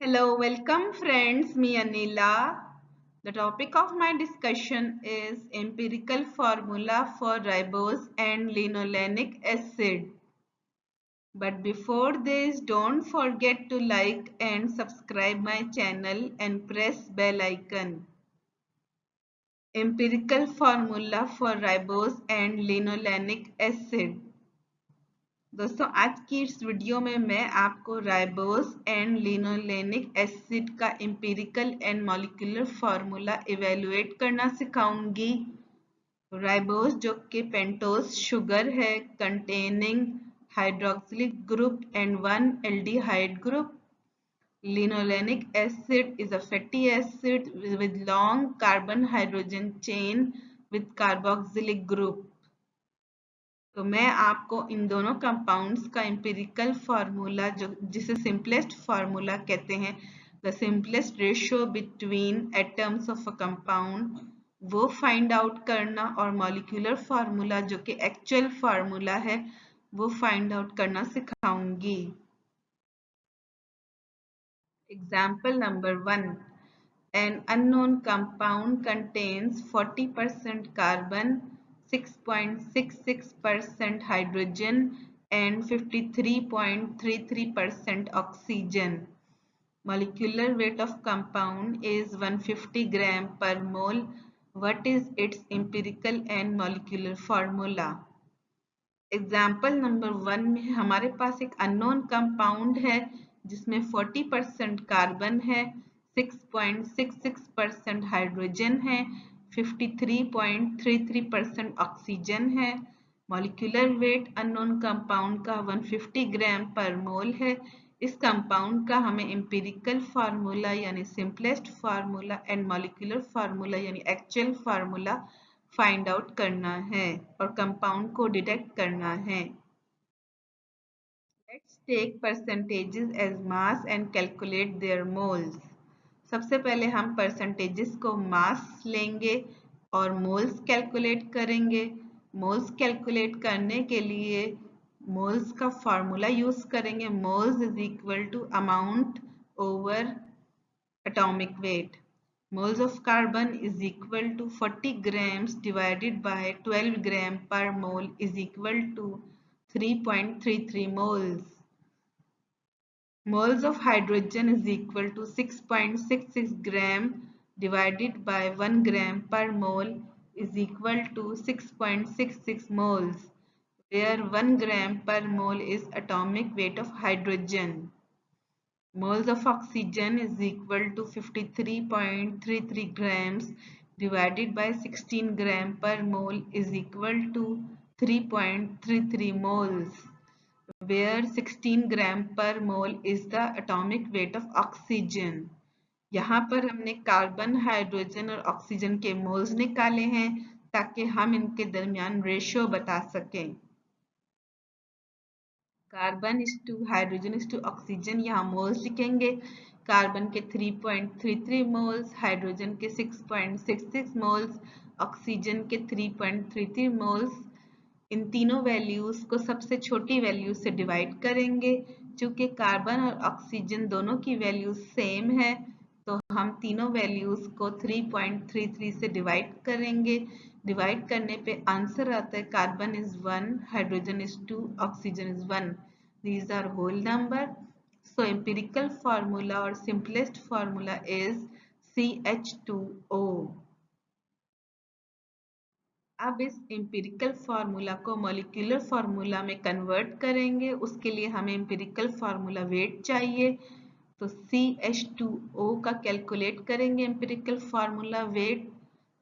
Hello, welcome friends, me Anila. The topic of my discussion is empirical formula for ribose and linolenic acid. But before this, don't forget to like and subscribe my channel and press bell icon. Empirical formula for ribose and linolenic acid. दोस्तों आज की इस video में मैं आपको ribose and linolenic acid का empirical and molecular formula evaluate करना सिखाऊंगी। Ribose जो कि पेंटोस शुगर है containing hydroxylic group and one aldehyde group. Linolenic acid is a fatty acid with long carbon hydrogen chain with carboxylic group. तो मैं आपको इन दोनों compounds का एम्पिरिकल फार्मूला जो जिसे सिंपलेस्ट फार्मूला कहते हैं, the simplest ratio between atoms of a compound, वो फाइंड आउट करना और मॉलिक्यूलर फार्मूला जो कि एक्चुअल फार्मूला है वो फाइंड आउट करना सिखाऊंगी। Example number 1, an unknown compound contains 40% carbon, 6.66% hydrogen and 53.33% oxygen. Molecular weight of compound is 150 gram per mole. What is its empirical and molecular formula? Example number 1 में हमारे पास एक unknown compound है जिसमें 40% carbon है, 6.66% hydrogen है, 53.33% oxygen है। Molecular weight unknown compound का 150 ग्राम पर मोल है। इस कंपाउंड का हमें एम्पिरिकल फार्मूला यानी simplest formula and molecular formula यानी एक्चुअल फार्मूला फाइंड आउट करना है और कंपाउंड को डिटेक्ट करना है। Let's take percentages as mass and calculate their moles. सबसे पहले हम परसेंटेजेस को मास लेंगे और मोल्स कैलकुलेट करेंगे। मोल्स कैलकुलेट करने के लिए मोल्स का फार्मूला यूज करेंगे। Moles is equal to amount over atomic weight. Moles of carbon is equal to 40 grams divided by 12 gram per mole is equal to 3.33 moles. Moles of hydrogen is equal to 6.66 gram divided by 1 gram per mole is equal to 6.66 moles, where 1 gram per mole is atomic weight of hydrogen. Moles of oxygen is equal to 53.33 grams divided by 16 gram per mole is equal to 3.33 moles, where 16 gram per mole is the atomic weight of oxygen. यहाँ पर हमने carbon, hydrogen और oxygen के moles निकाले हैं ताकि हम इनके दरमियान रेशियो बता सकें। Carbon is to hydrogen is to oxygen, यहाँ मोल्स लिखेंगे। कार्बन के 3.33 मोल्स, हाइड्रोजन के 6.66 मोल्स, ऑक्सीजन के 3.33 मोल्स। इन तीनों वैल्यूज को सबसे छोटी वैल्यू से डिवाइड करेंगे। चूंकि कार्बन और ऑक्सीजन दोनों की वैल्यू सेम है तो हम तीनों वैल्यूज को 3.33 से डिवाइड करेंगे। डिवाइड करने पे आंसर आता है carbon is 1, hydrogen is 2, oxygen is 1। These are whole number. So empirical formula और सिंपलेस्ट फार्मूला इज CH2O। अब इस एम्पिरिकल फार्मूला को मॉलिक्यूलर फार्मूला में कन्वर्ट करेंगे। उसके लिए हमें एम्पिरिकल फार्मूला वेट चाहिए, तो CH2O का कैलकुलेट करेंगे। Empirical formula wait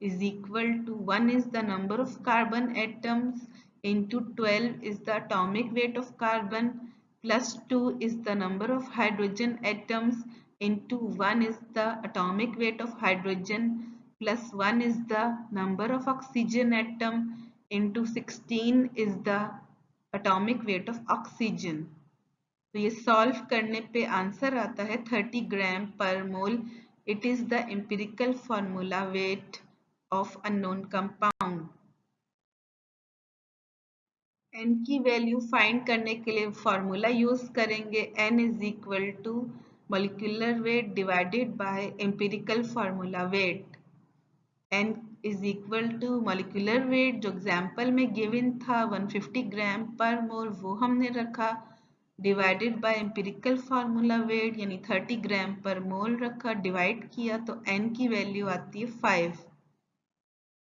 is equal to 1 is the number of carbon atoms into 12 is the atomic weight of carbon plus 2 is the number of hydrogen atoms into 1 is the atomic weight of hydrogen plus 1 is the number of oxygen atom into 16 is the atomic weight of oxygen. तो ये solve करने पे answer आता है 30 gram पर mole. It is the empirical formula weight of unknown compound. n की value find करने के लिए फॉर्मूला यूज करेंगे। n is equal to molecular weight divided by empirical formula weight. N is equal to molecular weight जो example में given था 150 ग्राम पर मोल, वो हमने रखा, divided by empirical formula wait यानी 30 ग्राम पर मोल रखा, डिवाइड किया तो n की वैल्यू आती है 5।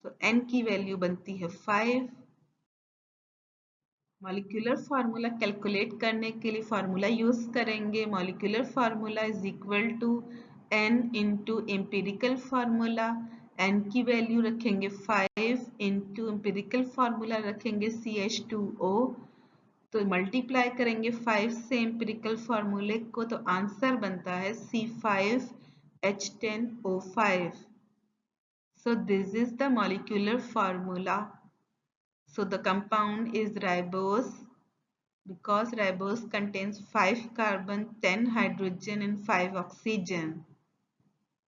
तो n की वैल्यू बनती है 5। मॉलिक्यूलर फार्मूला कैलकुलेट करने के लिए फार्मूला यूज करेंगे। Molecular formula is equal to n into empirical formula. n की वैल्यू रखेंगे 5 इंटू एम्पिरिकल फार्मूला रखेंगे CH2O। तो मल्टीप्लाई करेंगे 5 से एम्पिरिकल फार्मूले को तो आंसर बनता है C5H10O5। So this is the molecular formula. So the compound is ribose because ribose contains 5 carbon, 10 hydrogen and 5 oxygen.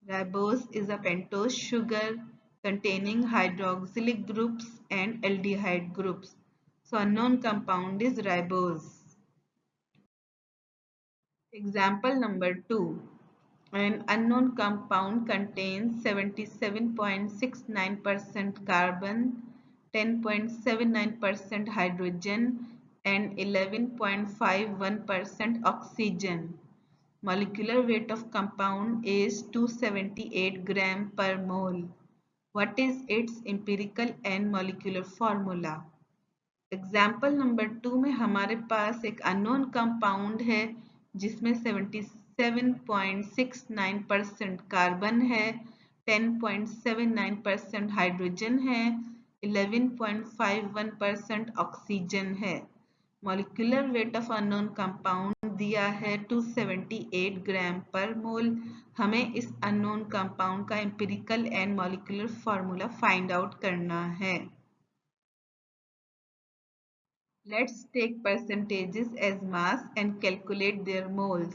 Ribose is a pentose sugar containing hydroxylic groups and aldehyde groups. So unknown compound is ribose. Example number 2. An unknown compound contains 77.69% carbon, 10.79% hydrogen and 11.51% oxygen. Molecular weight of compound is 278 gram per mole. What is its empirical and molecular formula? Example number 2 में हमारे पास एक unknown compound है जिसमें 77.69% carbon है, 10.79% hydrogen है, 11.51% oxygen है। Molecular weight of unknown compound दिया है 278 ग्राम पर मोल। हमें इस अननोन कंपाउंड का empirical and molecular formula find out करना है। Let's take percentages as mass and calculate their moles.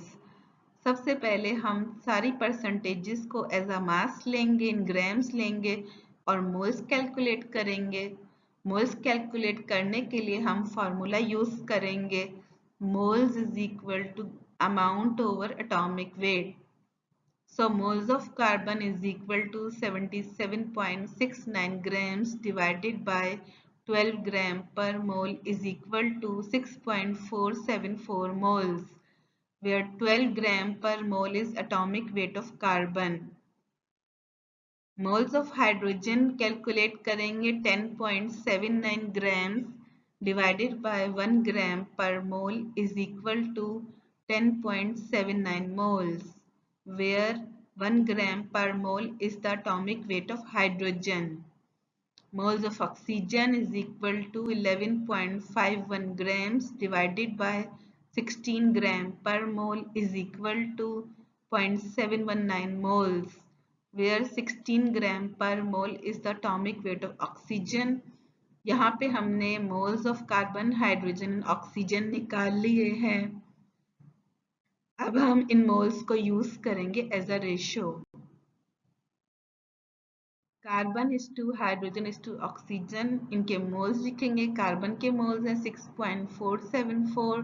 सबसे पहले हम सारी परसेंटेजेस को एज अ मास लेंगे, इन ग्राम्स लेंगे और मोल्स कैलकुलेट करेंगे। मोल्स कैलकुलेट करने के लिए हम फार्मूला यूज करेंगे moles is equal to amount over atomic weight. So moles of carbon is equal to 77.69 grams divided by 12 gram per mole is equal to 6.474 moles, where 12 gram per mole is atomic weight of carbon. Moles of hydrogen calculate करेंगे 10.79 grams divided by 1 gram per mole is equal to 10.79 moles, where 1 gram per mole is the atomic weight of hydrogen. Moles of oxygen is equal to 11.51 grams divided by 16 gram per mole is equal to 0.719 moles, where 16 gram per mole is the atomic weight of oxygen. यहाँ पे हमने moles of carbon, hydrogen and oxygen निकाल लिए हैं। अब हम इन moles को यूज करेंगे as a ratio. Carbon is to hydrogen is to oxygen, इनके मोल्स लिखेंगे। कार्बन के मोल्स हैं 6.474,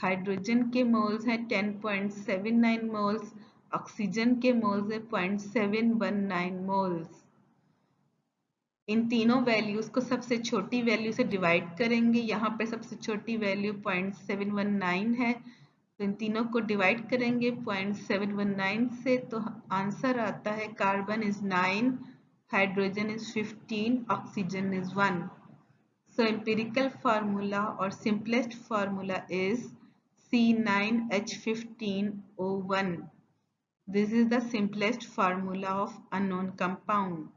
हाइड्रोजन के मोल्स हैं 10.79 मोल्स, ऑक्सीजन के मोल्स हैं 0.719 मोल्स। इन तीनों वैल्यूज को सबसे छोटी वैल्यू से डिवाइड करेंगे। यहाँ पे सबसे छोटी वैल्यू 0.719 है, तो इन तीनों को डिवाइड करेंगे 0.719 से, तो आंसर आता है carbon is 9, hydrogen is 15, oxygen is 1। So empirical formula और simplest formula is C9H15O1। This is the simplest formula of unknown compound.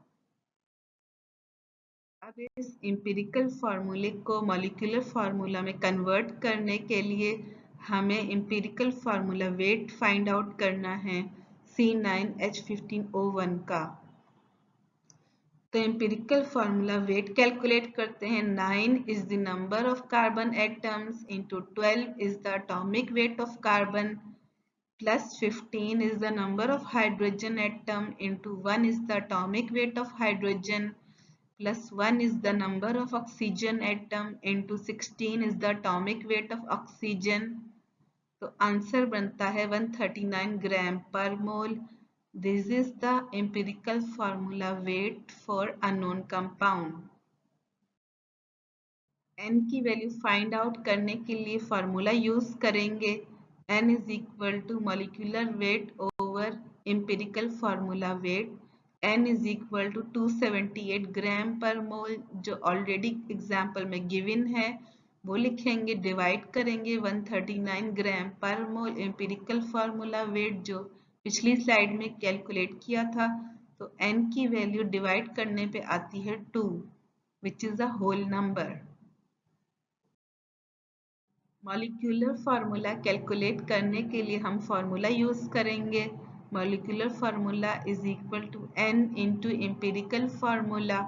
अब इस एम्पिरिकल फार्मूले को मॉलिक्यूलर फार्मूला में कन्वर्ट करने के लिए हमें empirical formula weight find out करना है C9H15O1 का। तो एम्पिरिकल फार्मूला वेट कैलकुलेट करते हैं। 9 is the number of carbon atoms into 12 is the atomic weight of carbon plus 15 is the number of hydrogen atom into 1 is the atomic weight of hydrogen plus 1 is the number of oxygen atom into 16 is the atomic weight of oxygen. तो answer बनता है 139 gram पर mole. This is the empirical formula weight for unknown compound. n की value find out करने के लिए formula use करेंगे। n is equal to molecular weight over empirical formula weight. n is equal to 278 gram पर mole, जो already example में given है वो लिखेंगे, डिवाइड करेंगे 139 ग्राम पर मोल एम्पिरिकल फॉर्मूला वेट जो पिछली स्लाइड में कैलकुलेट किया था। तो n की वैल्यू डिवाइड करने पे आती है 2, which is a whole number. Molecular formula calculate करने के लिए हम फार्मूला यूज करेंगे। Molecular formula is equal to n into empirical formula.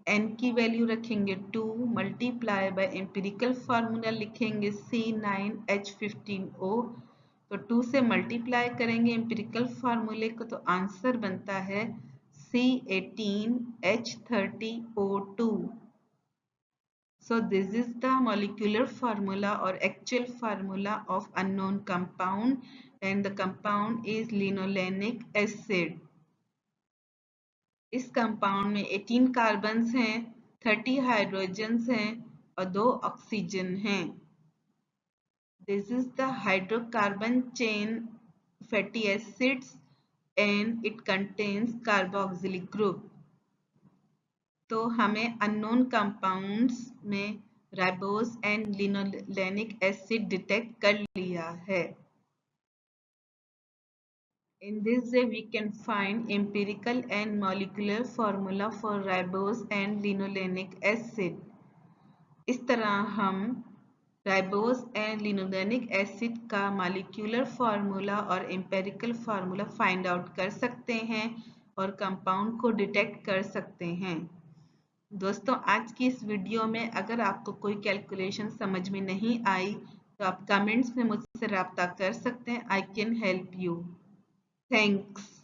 n की वैल्यू रखेंगे 2 मल्टीप्लाई बाय एम्पिरिकल फार्मूला लिखेंगे C9H15O। तो 2 से मल्टीप्लाई करेंगे एम्पिरिकल फार्मूले को तो आंसर बनता है C18H30O2। So this is the molecular formula or actual formula of unknown compound, and the compound is linolenic acid. इस कंपाउंड में 18 कार्बन्स हैं, 30 हाइड्रोजन्स हैं और 2 ऑक्सीजन हैं। This is the hydrocarbon chain fatty acids and it contains carboxylic group. तो हमें unknown compounds में ribose and linolenic acid detect कर लिया है। In this way we can find empirical and molecular formula for ribose and linolenic acid. इस तरह हम ribose and linolenic acid का मॉलिक्यूलर फार्मूला और एम्पेरिकल फार्मूला फाइंड आउट कर सकते हैं और कंपाउंड को डिटेक्ट कर सकते हैं। दोस्तों, आज की इस वीडियो में अगर आपको कोई कैलकुलेशन समझ में नहीं आई तो आप कमेंट्स में मुझसे रब्ता कर सकते हैं। I can help you. Thanks.